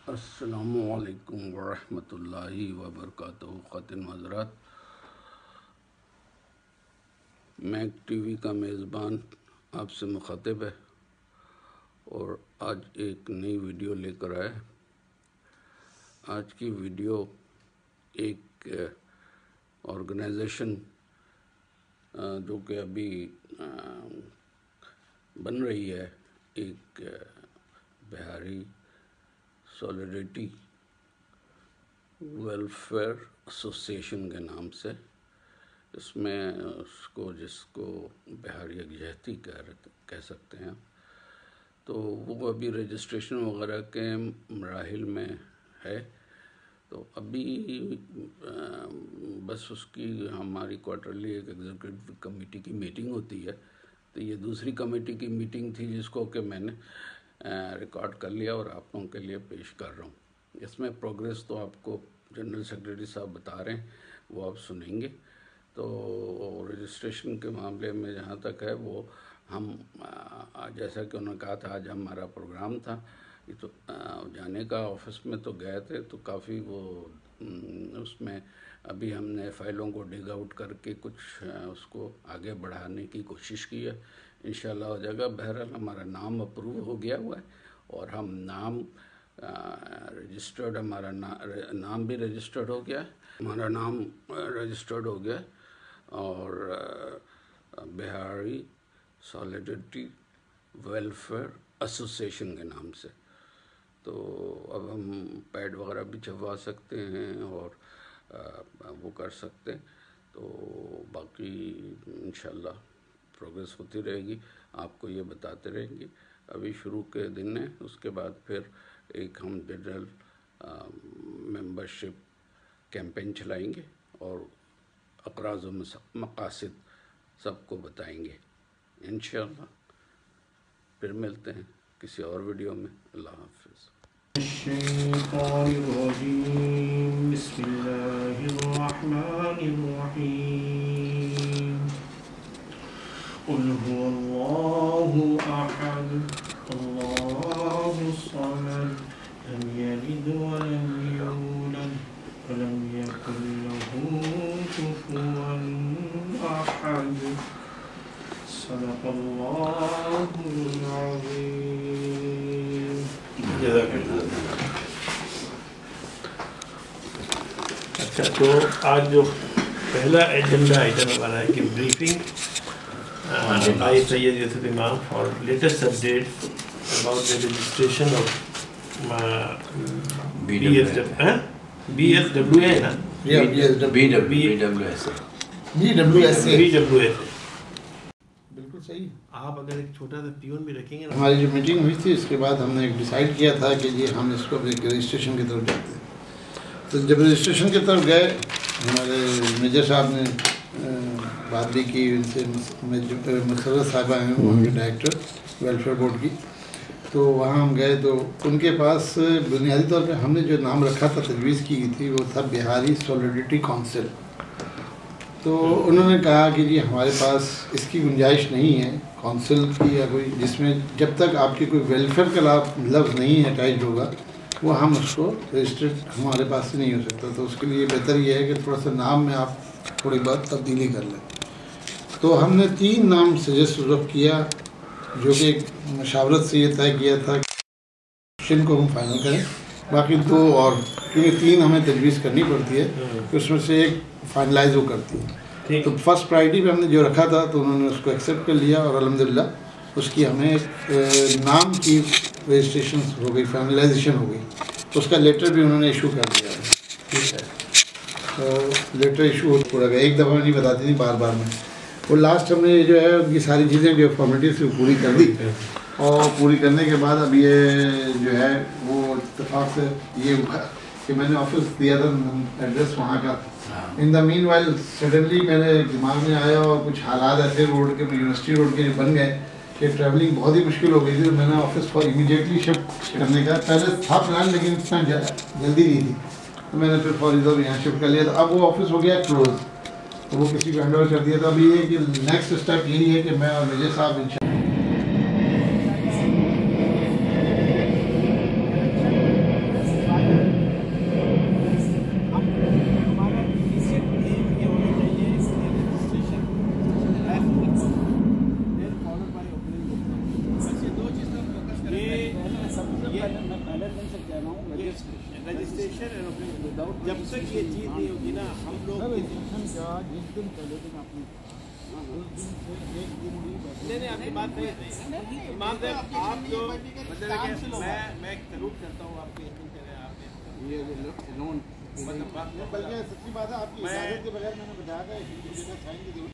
السلام علیکم ورحمۃ اللہ وبرکاتہ۔ خواتین حضرات، میک ٹی وی کا میزبان آپ سے مخاطب ہے اور آج ایک نئی ویڈیو لے کر آئے۔ آج کی ویڈیو ایک آرگنائزیشن جو کہ ابھی بن رہی ہے، ایک بہاری سولیڈریٹی ویلفیئر ایسوسیشن کے نام سے، اس میں جس کو بہاری یکجہتی کہہ سکتے ہیں، تو وہ ابھی رجسٹریشن وغیرہ کے مراحل میں ہے۔ تو ابھی بس اس کی ہماری کوارٹرلی ایک ایگزیکٹو کمیٹی کی میٹنگ ہوتی ہے، تو یہ دوسری کمیٹی کی میٹنگ تھی جس کو کہ میں نے ریکارڈ کر لیا اور آپ لوگوں کے لیے پیش کر رہا ہوں۔ اس میں پروگریس تو آپ کو جنرل سیکریٹری صاحب بتا رہے ہیں، وہ آپ سنیں گے۔ تو رجسٹریشن کے معاملے میں جہاں تک ہے، وہ ہم جیسا کہ انہوں نے کہا تھا، آج ہمارا پروگرام تھا تو جانے کا، آفس میں تو گئے تھے تو کافی وہ اس میں ابھی ہم نے فائلوں کو ڈگ آؤٹ کر کے کچھ اس کو آگے بڑھانے کی کوشش کی ہے۔ انشاءاللہ ہو جائے گا۔ بہرحال ہمارا نام اپروو ہو گیا ہوا ہے اور ہم نام رجسٹرڈ، ہمارا نام بھی رجسٹرڈ ہو گیا ہے، ہمارا نام رجسٹرڈ ہو گیا ہے اور بہاری سولیڈریٹی ویلفیئر ایسوسیشن کے نام سے۔ تو اب ہم پیڈ وغیرہ بھی چھپوا سکتے ہیں اور وہ کر سکتے ہیں، تو باقی انشاءاللہ پروگریس ہوتی رہے گی، آپ کو یہ بتاتے رہیں گے۔ ابھی شروع کے دن ہیں، اس کے بعد پھر ایک ہم جنرل ممبرشپ کیمپین چلائیں گے اور اقراض و مقاصد سب کو بتائیں گے انشاءاللہ۔ پھر ملتے ہیں کسی اور ویڈیو میں۔ اللہ حافظ۔ الشیطان الرجیم، بسم اللہ الرحمن الرحیم۔ قل هو اللہ احد اللہ الصمد لم یلد ولم یولد ولم یکن له کفوا احد۔ صدق اللہ العظیم۔ اچھا، تو آج جو پہلا ایجنڈا آئٹم ہمارا ہے کہ بریفنگ آئی سید یوسف امام for latest update about the registration of B S W A نا، بی ڈبلیو ایس اے، بالکل صحیح۔ آپ اگر ایک چھوٹا سا پیون بھی رکھیں گے، ہماری جو میٹنگ ہوئی تھی اس کے بعد ہم نے ایک ڈیسائیڈ کیا تھا کہ جی ہم اس کو رجسٹریشن کی طرف جاتے ہیں۔ تو جب رجسٹریشن کی طرف گئے، ہمارے میجر صاحب نے بات بھی کی ان سے، مسرت صاحبہ ہیں وہاں کے ڈائریکٹر ویلفیئر بورڈ کی، تو وہاں ہم گئے تو ان کے پاس بنیادی طور پہ ہم نے جو نام رکھا تھا، تجویز کی گئی تھی، وہ تھا بہاری سولیڈریٹی کونسل۔ تو انہوں نے کہا کہ جی ہمارے پاس اس کی گنجائش نہیں ہے کونسل کی، یا کوئی جس میں جب تک آپ کی کوئی ویلفیئر کا لفظ نہیں اٹیچڈ ہوگا، وہ ہم اس کو رجسٹرڈ ہمارے پاس سے نہیں ہو سکتا۔ تو اس کے لیے بہتر یہ ہے کہ تھوڑا سا نام میں آپ تھوڑی بہت تبدیلی کر لیں۔ تو ہم نے 3 نام سجیسٹ کیا، جو کہ ایک مشاورت سے یہ طے کیا تھا جن کو ہم فائنل کریں، باقی 2 اور، کیونکہ 3 ہمیں تجویز کرنی پڑتی ہے، تو اس میں سے ایک فائنلائز وہ کرتی ہے۔ تو فرسٹ پرائرٹی پہ ہم نے جو رکھا تھا، تو انہوں نے اس کو ایکسیپٹ کر لیا اور الحمدللہ اس کی ہمیں نام کی رجسٹریشن ہو گئی، فائنلائزیشن ہو گئی۔ اس کا لیٹر بھی انہوں نے ایشو کر دیا ہے، ٹھیک ہے۔ تو لیٹر ایشو پورا گیا، ایک دفعہ نہیں بتاتی تھی، بار بار میں، وہ لاسٹ ہم نے جو ہے ان کی ساری چیزیں جو فارمیلٹیز پوری کر دی، اور پوری کرنے کے بعد اب یہ جو ہے وہ اتفاق سے یہ ہوا کہ میں نے آفس دیا تھا ایڈریس وہاں کا۔ ان دا مین وائل سڈنلی میرے دماغ میں آیا اور کچھ حالات ایسے روڈ کے، یونیورسٹی روڈ کے بن گئے کہ ٹریولنگ بہت ہی مشکل ہو گئی تھی، تو میں نے آفس فار امیڈیٹلی شفٹ کرنے کا پہلے تھا پلان، لیکن اتنا جلدی نہیں تھی، تو میں نے پھر فوری طور یہاں شفٹ کر لیا۔ تو اب وہ آفس ہو گیا کلوز، تو وہ کسی کو ہینڈ اوور کر دیا تھا۔ اب یہ ہے کہ نیکسٹ اسٹیپ یہی ہے کہ میں اور میجر صاحب انشاءاللہ رجسٹریشن جب تک یہ چیز نہیں ہوگی نا ہم لوگ نہیں آپ کی بات نہیں امام صاحب آپ جو مطلب میں ضرور کرتا ہوں آپ کے یہ لون بلکہ سچی بات ہے آپ کی اجازت کے بغیر میں نے بتایا تھا